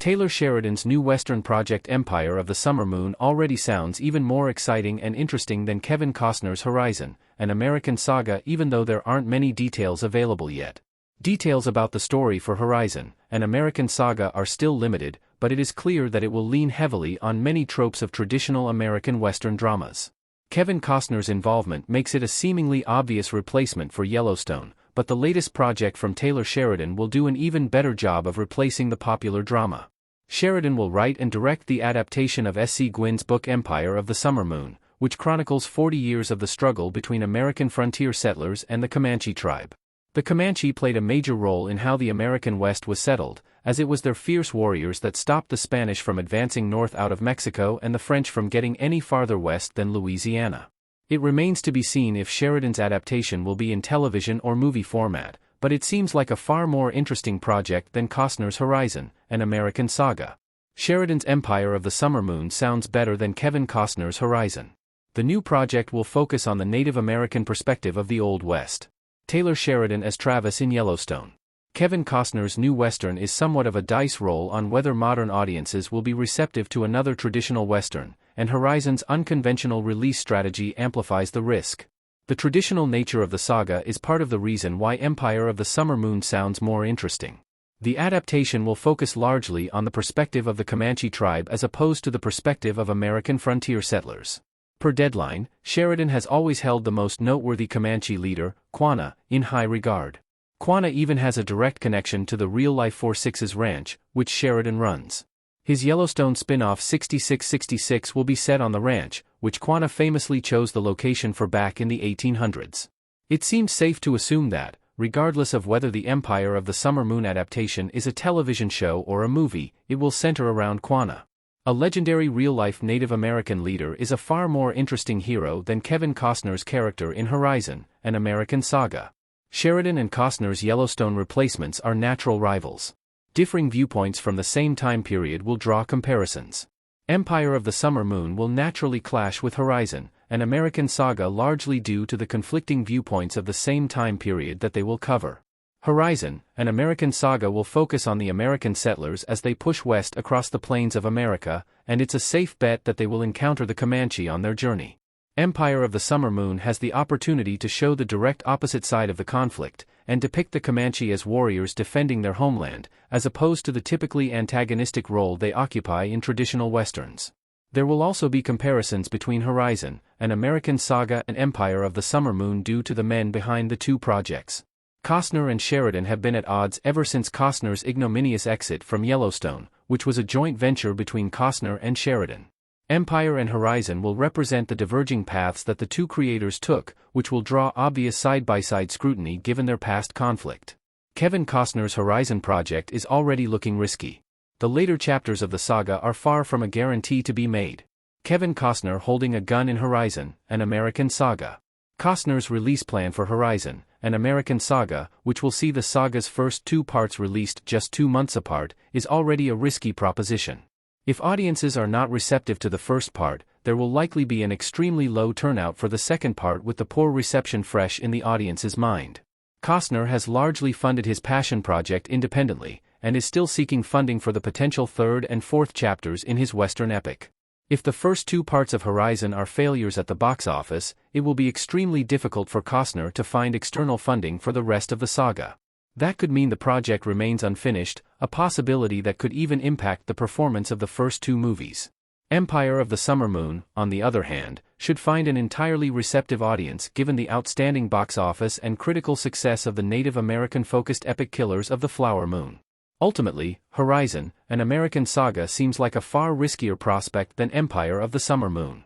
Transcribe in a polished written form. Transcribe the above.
Taylor Sheridan's new Western project Empire of the Summer Moon already sounds even more exciting and interesting than Kevin Costner's Horizon, an American Saga, even though there aren't many details available yet. Details about the story for Horizon, an American Saga, are still limited, but it is clear that it will lean heavily on many tropes of traditional American Western dramas. Kevin Costner's involvement makes it a seemingly obvious replacement for Yellowstone, but the latest project from Taylor Sheridan will do an even better job of replacing the popular drama. Sheridan will write and direct the adaptation of S.C. Gwynn's book Empire of the Summer Moon, which chronicles 40 years of the struggle between American frontier settlers and the Comanche tribe. The Comanche played a major role in how the American West was settled, as it was their fierce warriors that stopped the Spanish from advancing north out of Mexico and the French from getting any farther west than Louisiana. It remains to be seen if Sheridan's adaptation will be in television or movie format, but it seems like a far more interesting project than Costner's Horizon, an American Saga. Sheridan's Empire of the Summer Moon sounds better than Kevin Costner's Horizon. The new project will focus on the Native American perspective of the Old West. Taylor Sheridan as Travis in Yellowstone. Kevin Costner's new Western is somewhat of a dice roll on whether modern audiences will be receptive to another traditional Western, and Horizon's unconventional release strategy amplifies the risk. The traditional nature of the saga is part of the reason why Empire of the Summer Moon sounds more interesting. The adaptation will focus largely on the perspective of the Comanche tribe as opposed to the perspective of American frontier settlers. Per Deadline, Sheridan has always held the most noteworthy Comanche leader, Quanah, in high regard. Quanah even has a direct connection to the real-life 4-6's ranch, which Sheridan runs. His Yellowstone spin-off 6666 will be set on the ranch, which Quanah famously chose the location for back in the 1800s. It seems safe to assume that, regardless of whether the Empire of the Summer Moon adaptation is a television show or a movie, it will center around Quanah. A legendary real-life Native American leader is a far more interesting hero than Kevin Costner's character in Horizon, an American Saga. Sheridan and Costner's Yellowstone replacements are natural rivals. Differing viewpoints from the same time period will draw comparisons. Empire of the Summer Moon will naturally clash with Horizon, an American Saga, largely due to the conflicting viewpoints of the same time period that they will cover. Horizon, an American Saga, will focus on the American settlers as they push west across the plains of America, and it's a safe bet that they will encounter the Comanche on their journey. Empire of the Summer Moon has the opportunity to show the direct opposite side of the conflict, and depict the Comanche as warriors defending their homeland, as opposed to the typically antagonistic role they occupy in traditional westerns. There will also be comparisons between Horizon, an American Saga, and Empire of the Summer Moon due to the men behind the two projects. Costner and Sheridan have been at odds ever since Costner's ignominious exit from Yellowstone, which was a joint venture between Costner and Sheridan. Empire and Horizon will represent the diverging paths that the two creators took, which will draw obvious side-by-side scrutiny given their past conflict. Kevin Costner's Horizon project is already looking risky. The later chapters of the saga are far from a guarantee to be made. Kevin Costner holding a gun in Horizon, an American Saga. Costner's release plan for Horizon, an American Saga, which will see the saga's first two parts released just 2 months apart, is already a risky proposition. If audiences are not receptive to the first part, there will likely be an extremely low turnout for the second part, with the poor reception fresh in the audience's mind. Costner has largely funded his passion project independently, and is still seeking funding for the potential third and fourth chapters in his Western epic. If the first two parts of Horizon are failures at the box office, it will be extremely difficult for Costner to find external funding for the rest of the saga. That could mean the project remains unfinished, a possibility that could even impact the performance of the first two movies. Empire of the Summer Moon, on the other hand, should find an entirely receptive audience given the outstanding box office and critical success of the Native American-focused epic Killers of the Flower Moon. Ultimately, Horizon, an American Saga, seems like a far riskier prospect than Empire of the Summer Moon.